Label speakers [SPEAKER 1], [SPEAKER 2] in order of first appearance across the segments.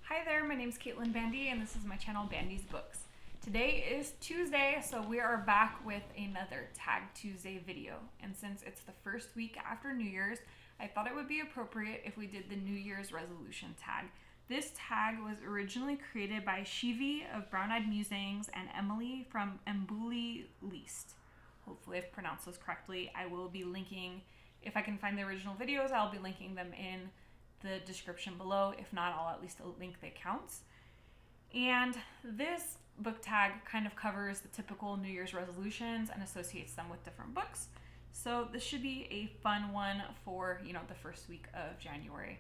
[SPEAKER 1] Hi there, my name's Caitlin Bandy and this is my channel Bandy's Books. Today is Tuesday, so we are back with another Tag Tuesday video. And since it's the first week after New Year's, I thought it would be appropriate if we did the New Year's resolution tag. This tag was originally created by Shivi of Brown Eyed Musings and Embuhlee from Embuhlee, Liest. Hopefully I've pronounced those correctly. I will be linking, if I can find the original videos, I'll be linking them in the description below. If not, I'll at least link the accounts. And this book tag kind of covers the typical New Year's resolutions and associates them with different books. So this should be a fun one for, the first week of January.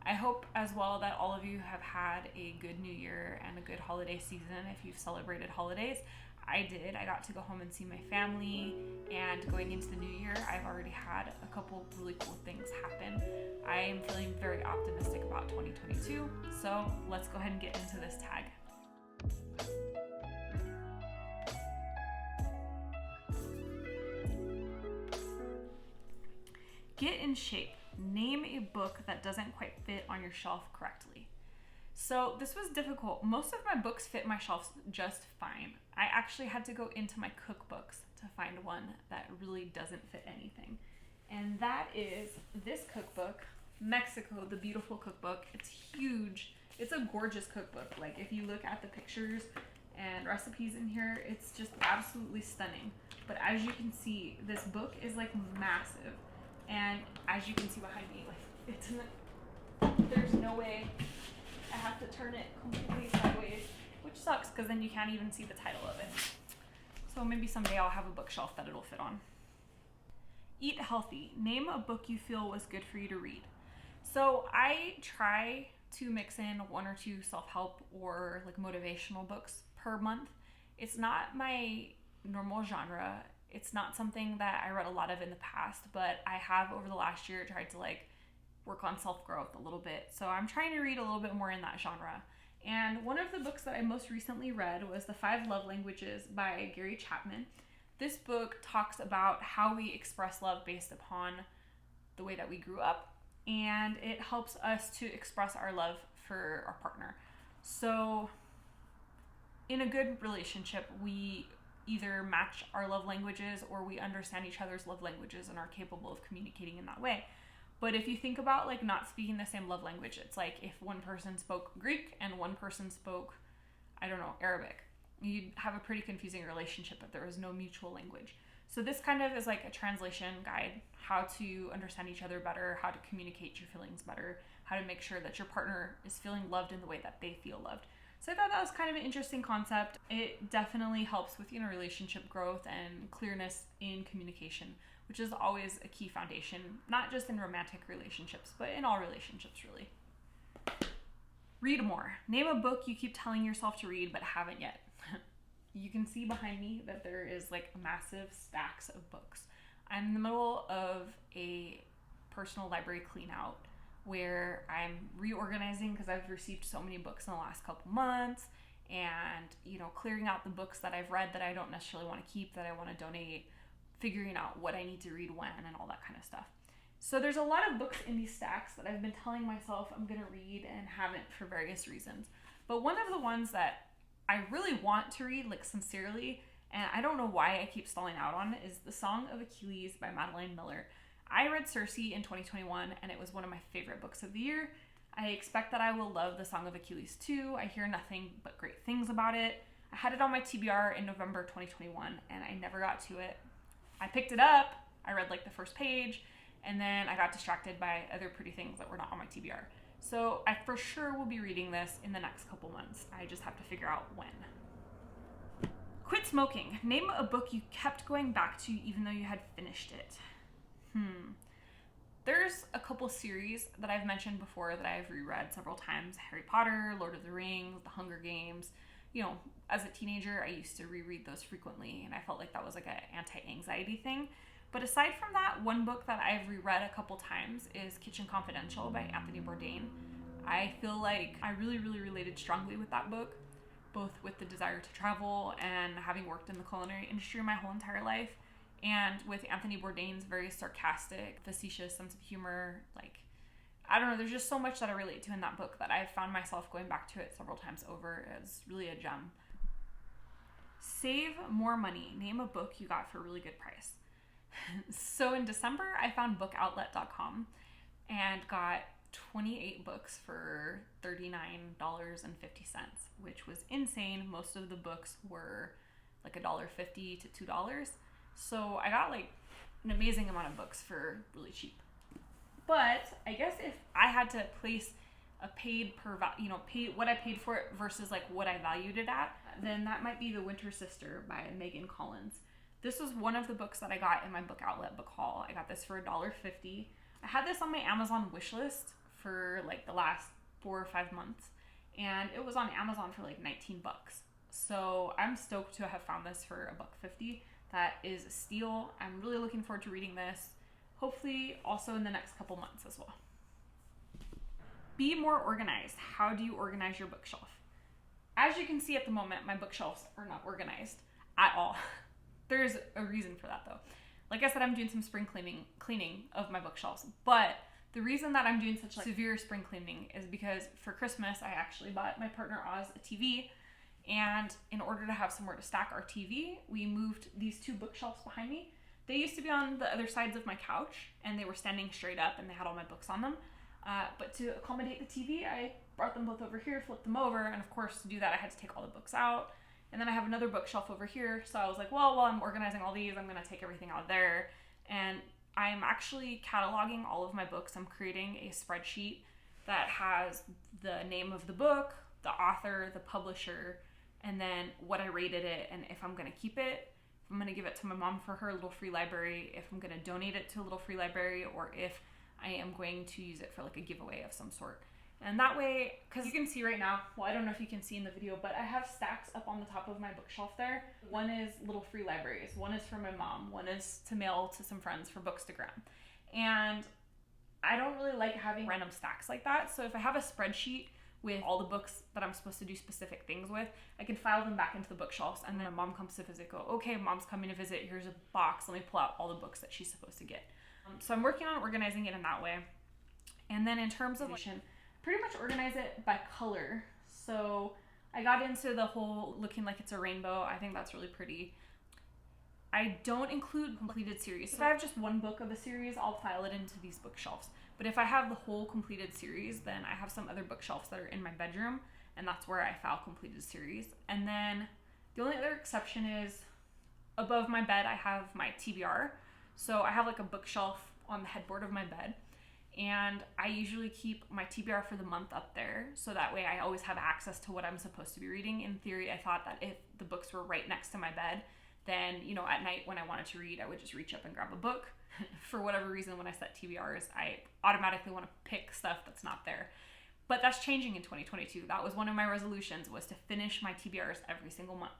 [SPEAKER 1] I hope as well that all of you have had a good New Year and a good holiday season if you've celebrated holidays. I did. I got to go home and see my family, and going into the new year, I've already had a couple really cool things happen. I am feeling very optimistic about 2022, so let's go ahead and get into this tag. Get in shape. Name a book that doesn't quite fit on your shelf correctly. So this was difficult. Most of my books fit my shelves just fine. I actually had to go into my cookbooks to find one that really doesn't fit anything. And that is this cookbook, Mexico, the Beautiful Cookbook. It's huge. It's a gorgeous cookbook. Like, if you look at the pictures and recipes in here, it's just absolutely stunning. But as you can see, this book is like massive. And as you can see behind me, like, there's no way. I have to turn it completely sideways, which sucks because then you can't even see the title of it. So maybe someday I'll have a bookshelf that it'll fit on. Eat healthy. Name a book you feel was good for you to read. So I try to mix in one or two self-help or like motivational books per month. It's not my normal genre. It's not something that I read a lot of in the past, but I have over the last year tried to work on self-growth a little bit. So I'm trying to read a little bit more in that genre. And one of the books that I most recently read was The 5 Love Languages by Gary Chapman. This book talks about how we express love based upon the way that we grew up, and it helps us to express our love for our partner. So in a good relationship, we either match our love languages or we understand each other's love languages and are capable of communicating in that way. But if you think about not speaking the same love language, it's like if one person spoke Greek and one person spoke, Arabic. You'd have a pretty confusing relationship if there was no mutual language. So this kind of is like a translation guide, how to understand each other better, how to communicate your feelings better, how to make sure that your partner is feeling loved in the way that they feel loved. So I thought that was kind of an interesting concept. It definitely helps with, relationship growth and clearness in communication, which is always a key foundation, not just in romantic relationships, but in all relationships, really. Read more. Name a book you keep telling yourself to read but haven't yet. You can see behind me that there is massive stacks of books. I'm in the middle of a personal library clean out where I'm reorganizing because I've received so many books in the last couple months, and clearing out the books that I've read that I don't necessarily want to keep, that I want to donate, figuring out what I need to read when, and all that kind of stuff. So there's a lot of books in these stacks that I've been telling myself I'm going to read and haven't for various reasons. But one of the ones that I really want to read, sincerely, and I don't know why I keep stalling out on, is The Song of Achilles by Madeline Miller. I read Circe in 2021, and it was one of my favorite books of the year. I expect that I will love The Song of Achilles too. I hear nothing but great things about it. I had it on my TBR in November 2021, and I never got to it. I picked it up, I read the first page, and then I got distracted by other pretty things that were not on my TBR. So I for sure will be reading this in the next couple months. I just have to figure out when. Quit smoking. Name a book you kept going back to even though you had finished it. There's a couple series that I've mentioned before that I've reread several times. Harry Potter, Lord of the Rings, The Hunger Games. As a teenager, I used to reread those frequently, and I felt like that was an anti-anxiety thing. But aside from that, one book that I've reread a couple times is Kitchen Confidential by Anthony Bourdain. I feel like I really, really related strongly with that book, both with the desire to travel and having worked in the culinary industry my whole entire life, and with Anthony Bourdain's very sarcastic, facetious sense of humor. I don't know, there's just so much that I relate to in that book that I found myself going back to it several times over. It's really a gem. Save more money. Name a book you got for a really good price. So in December, I found bookoutlet.com and got 28 books for $39.50, which was insane. Most of the books were like $1.50 to $2. So I got like an amazing amount of books for really cheap. But I guess if I had to place a paid per, what I paid for it versus like what I valued it at, then that might be The Winter Sister by Megan Collins. This was one of the books that I got in my book outlet book haul. I got this for $1.50. I had this on my Amazon wish list for like the last 4 or 5 months, and it was on Amazon for like 19 bucks. So I'm stoked to have found this for $1.50. That is a steal. I'm really looking forward to reading this, hopefully also in the next couple months as well. Be more organized. How do you organize your bookshelf? As you can see at the moment, my bookshelves are not organized at all. There's a reason for that though. Like I said, I'm doing some spring cleaning of my bookshelves, but the reason that I'm doing such like severe spring cleaning is because for Christmas, I actually bought my partner Oz a TV, and in order to have somewhere to stack our TV, we moved these 2 bookshelves behind me. They used to be on the other sides of my couch, and they were standing straight up, and they had all my books on them. But to accommodate the TV, I brought them both over here, flipped them over, and of course to do that I had to take all the books out. And then I have another bookshelf over here, so I was like, well, while I'm organizing all these, I'm going to take everything out of there. And I'm actually cataloging all of my books. I'm creating a spreadsheet that has the name of the book, the author, the publisher, and then what I rated it, and if I'm going to keep it, if I'm going to give it to my mom for her little free library, if I'm going to donate it to a little free library, or if I am going to use it for like a giveaway of some sort. And that way, because you can see right now, well, I don't know if you can see in the video, but I have stacks up on the top of my bookshelf there. One is little free libraries, one is for my mom, one is to mail to some friends for Bookstagram. And I don't really like having random stacks like that. So if I have a spreadsheet with all the books that I'm supposed to do specific things with, I can file them back into the bookshelves, and then mom comes to visit, go, okay, mom's coming to visit, here's a box, let me pull out all the books that she's supposed to get. So I'm working on organizing it in that way. And then in terms of pretty much organize it by color. So I got into the whole looking like it's a rainbow. I think that's really pretty. I don't include completed series. If I have just one book of a series, I'll file it into these bookshelves. But if I have the whole completed series, then I have some other bookshelves that are in my bedroom, and that's where I file completed series. And then the only other exception is above my bed, I have my TBR. So I have like a bookshelf on the headboard of my bed, and I usually keep my TBR for the month up there, so that way I always have access to what I'm supposed to be reading. In theory, I thought that if the books were right next to my bed, then, at night when I wanted to read, I would just reach up and grab a book. For whatever reason, when I set TBRs, I automatically want to pick stuff that's not there. But that's changing in 2022. That was one of my resolutions, was to finish my TBRs every single month.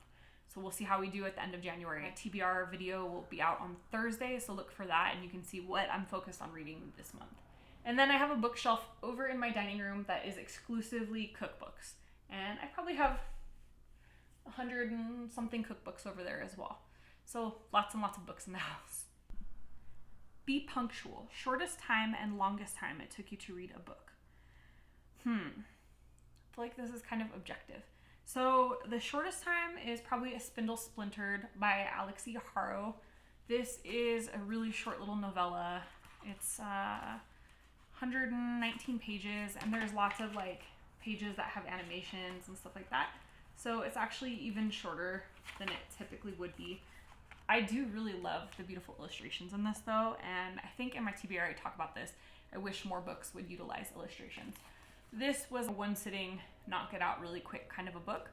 [SPEAKER 1] So we'll see how we do at the end of January. A TBR video will be out on Thursday, so look for that, and you can see what I'm focused on reading this month. And then I have a bookshelf over in my dining room that is exclusively cookbooks. And I probably have 100 and something cookbooks over there as well. So lots and lots of books in the house. Be punctual. Shortest time and longest time it took you to read a book. I feel like this is kind of objective. So the shortest time is probably A Spindle Splintered by Alexia Haro. This is a really short little novella. It's 119 pages, and there's lots of pages that have animations and stuff like that. So it's actually even shorter than it typically would be. I do really love the beautiful illustrations in this though, and I think in my TBR I talk about this. I wish more books would utilize illustrations. This was a one sitting, knock it out really quick kind of a book.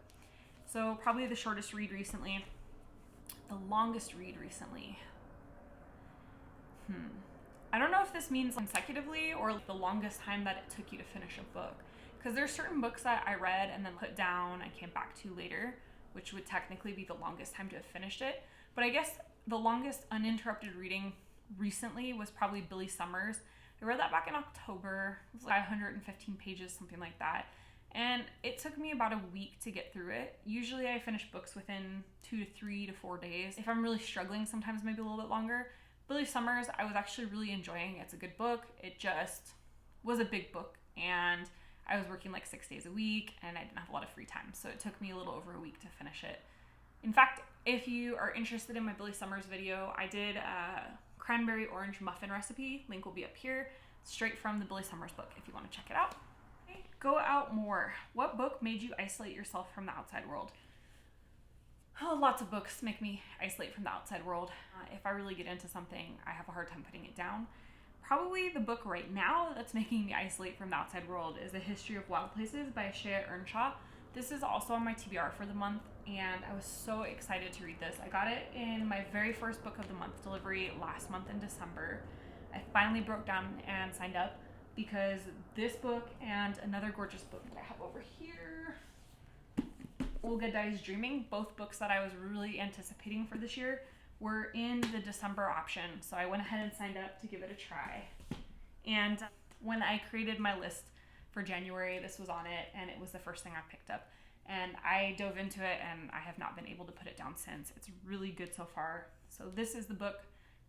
[SPEAKER 1] So probably the shortest read recently. The longest read recently. I don't know if this means consecutively or the longest time that it took you to finish a book. Because there's certain books that I read and then put down and came back to later, which would technically be the longest time to have finished it. But I guess the longest uninterrupted reading recently was probably Billy Summers. I read that back in October. It was 515 pages, something like that. And it took me about a week to get through it. Usually I finish books within 2 to 3 to 4 days. If I'm really struggling, sometimes maybe a little bit longer. Billy Summers, I was actually really enjoying. It's a good book. It just was a big book, and I was working like 6 days a week, and I didn't have a lot of free time, so it took me a little over a week to finish it. In fact, if you are interested in my Billy Summers video, I did a cranberry orange muffin recipe. Link will be up here, straight from the Billy Summers book if you want to check it out. Okay, go out more. What book made you isolate yourself from the outside world? Oh, lots of books make me isolate from the outside world. If I really get into something, I have a hard time putting it down. Probably the book right now that's making me isolate from the outside world is A History of Wild Places by Shea Earnshaw. This is also on my TBR for the month, and I was so excited to read this. I got it in my very first book of the month delivery last month in December. I finally broke down and signed up because this book and another gorgeous book that I have over here, Olga Dies Dreaming, both books that I was really anticipating for this year, were in the December option. So I went ahead and signed up to give it a try. And when I created my list for January, this was on it, and it was the first thing I picked up. And I dove into it, and I have not been able to put it down since. It's really good so far. So this is the book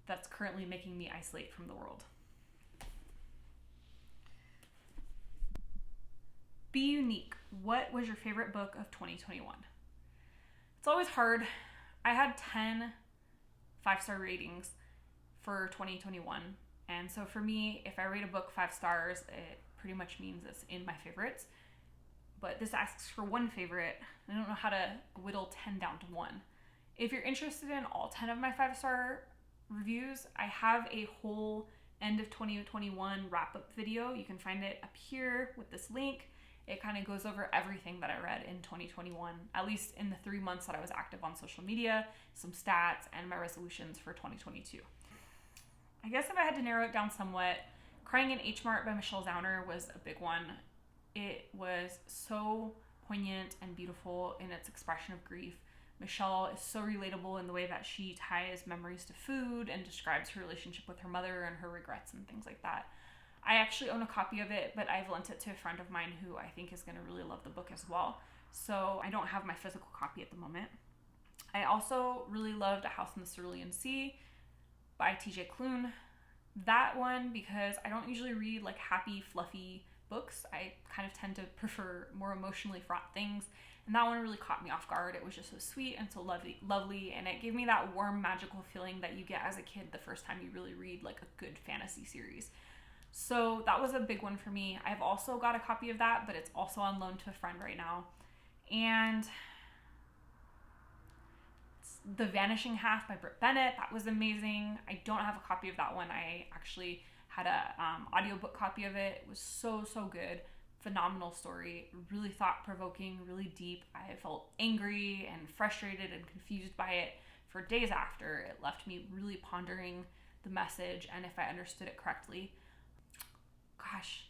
[SPEAKER 1] that's currently making me isolate from the world. Be unique. What was your favorite book of 2021? It's always hard. I had 10 5-star ratings for 2021. And so for me, if I rate a book 5 stars, it pretty much means it's in my favorites. But this asks for one favorite. I don't know how to whittle 10 down to one. If you're interested in all 10 of my 5-star reviews, I have a whole end of 2021 wrap-up video. You can find it up here with this link. It kind of goes over everything that I read in 2021, at least in the 3 months that I was active on social media, some stats, and my resolutions for 2022. I guess if I had to narrow it down somewhat, Crying in H Mart by Michelle Zauner was a big one. It was so poignant and beautiful in its expression of grief. Michelle is so relatable in the way that she ties memories to food and describes her relationship with her mother and her regrets and things like that. I actually own a copy of it, but I've lent it to a friend of mine who I think is going to really love the book as well. So I don't have my physical copy at the moment. I also really loved A House in the Cerulean Sea by TJ Klune. That one, because I don't usually read like happy, fluffy books. I kind of tend to prefer more emotionally fraught things. And that one really caught me off guard. It was just so sweet and so lovely. And it gave me that warm, magical feeling that you get as a kid the first time you really read like a good fantasy series. So that was a big one for me. I've also got a copy of that, but it's also on loan to a friend right now. And The Vanishing Half by Britt Bennett. That was amazing. I don't have a copy of that one. I actually had a audiobook copy of it. It was so good. Phenomenal story. Really thought-provoking, really deep. I felt angry and frustrated and confused by it for days after. It left me really pondering the message and if I understood it correctly. Gosh,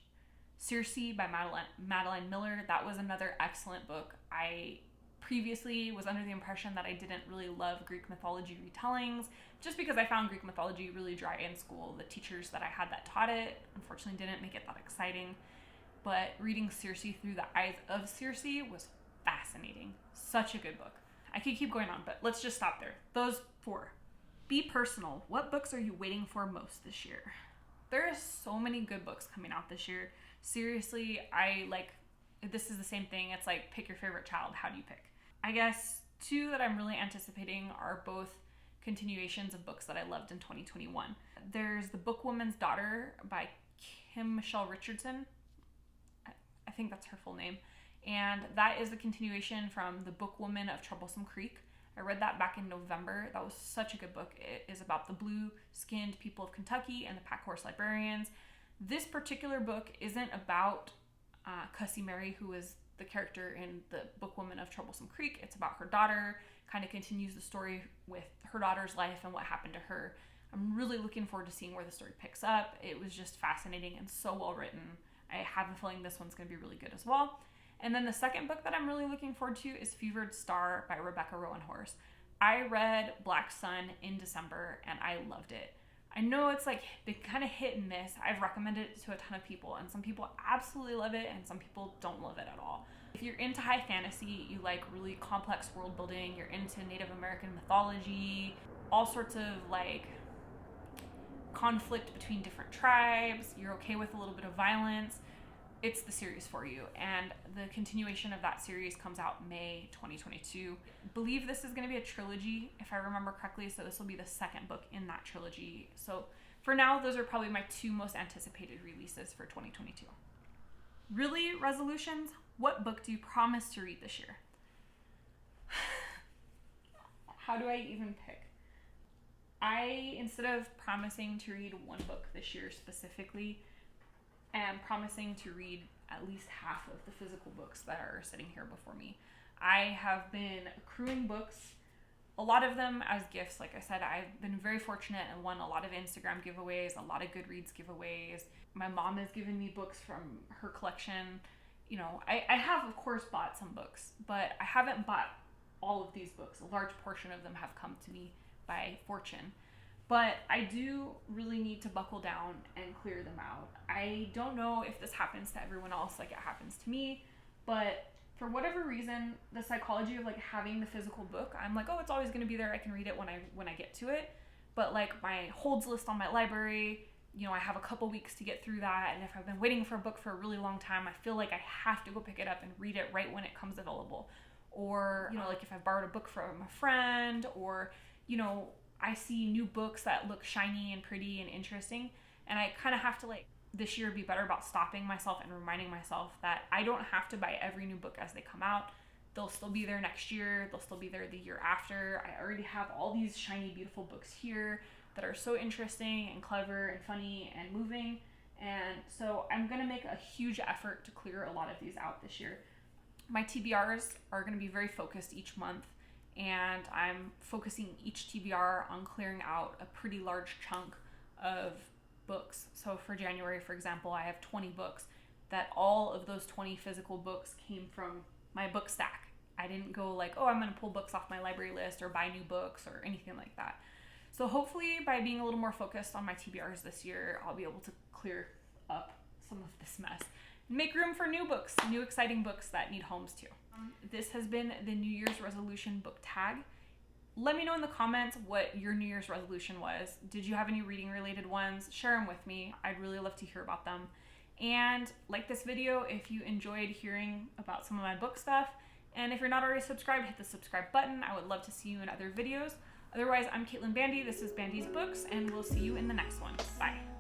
[SPEAKER 1] Circe by Madeline Miller. That was another excellent book. I previously was under the impression that I didn't really love Greek mythology retellings just because I found Greek mythology really dry in school. The teachers that I had that taught it unfortunately didn't make it that exciting. But reading Circe through the eyes of Circe was fascinating. Such a good book. I could keep going on, but let's just stop there. Those 4. Be personal. What books are you waiting for most this year? There are so many good books coming out this year. Seriously, this is the same thing. It's like, pick your favorite child. How do you pick? I guess 2 that I'm really anticipating are both continuations of books that I loved in 2021. There's The Bookwoman's Daughter by Kim Michelle Richardson. I think that's her full name. And that is the continuation from The Bookwoman of Troublesome Creek. I read that back in November. That was such a good book. It is about the blue-skinned people of Kentucky and the pack horse librarians. This particular book isn't about Cussy Mary, who is the character in The Bookwoman of Troublesome Creek. It's about her daughter, kind of continues the story with her daughter's life and what happened to her. I'm really looking forward to seeing where the story picks up. It was just fascinating and so well written. I have a feeling this one's going to be really good as well. And then the second book that I'm really looking forward to is Fevered Star by Rebecca Rowan Horse. I read Black Sun in December and I loved it. I know it's like been kind of hit and miss. I've recommended it to a ton of people and some people absolutely love it and some people don't love it at all. If you're into high fantasy, you like really complex world building, you're into Native American mythology, all sorts of like conflict between different tribes, you're okay with a little bit of violence, it's the series for you. And the continuation of that series comes out May 2022. I believe this is going to be a trilogy, if I remember correctly, so this will be the second book in that trilogy. So for now, those are probably my two most anticipated releases for 2022. Really, resolutions? What book do you promise to read this year? How do I even pick? Instead of promising to read one book this year specifically, am promising to read at least half of the physical books that are sitting here before me. I have been accruing books, a lot of them as gifts. Like I said, I've been very fortunate and won a lot of Instagram giveaways, a lot of Goodreads giveaways. My mom has given me books from her collection. You know, I have, of course, bought some books, but I haven't bought all of these books. A large portion of them have come to me by fortune. But I do really need to buckle down and clear them out. I don't know if this happens to everyone else like it happens to me, but for whatever reason, the psychology of like having the physical book, I'm like, oh, it's always going to be there. I can read it when I get to it. But like my holds list on my library, you know, I have a couple weeks to get through that. And if I've been waiting for a book for a really long time, I feel like I have to go pick it up and read it right when it comes available. Or, you know, like if I've borrowed a book from a friend, or, you know, I see new books that look shiny and pretty and interesting, and I kind of have to like this year be better about stopping myself and reminding myself that I don't have to buy every new book as they come out. They'll still be there next year. They'll still be there the year after. I already have all these shiny, beautiful books here that are so interesting and clever and funny and moving. And so I'm going to make a huge effort to clear a lot of these out this year. My TBRs are going to be very focused each month, and I'm focusing each TBR on clearing out a pretty large chunk of books. So for January, for example, I have 20 books that all of those 20 physical books came from my book stack. I didn't go like, oh, I'm going to pull books off my library list or buy new books or anything like that. So hopefully by being a little more focused on my TBRs this year, I'll be able to clear up some of this mess and make room for new books, new exciting books that need homes too. This has been the New Year's resolution book tag. Let me know in the comments what your New Year's resolution was. Did you have any reading related ones? Share them with me. I'd really love to hear about them. And like this video if you enjoyed hearing about some of my book stuff. And if you're not already subscribed, hit the subscribe button. I would love to see you in other videos. Otherwise, I'm Caitlin Bandy. This is Bandy's Books, and we'll see you in the next one. Bye.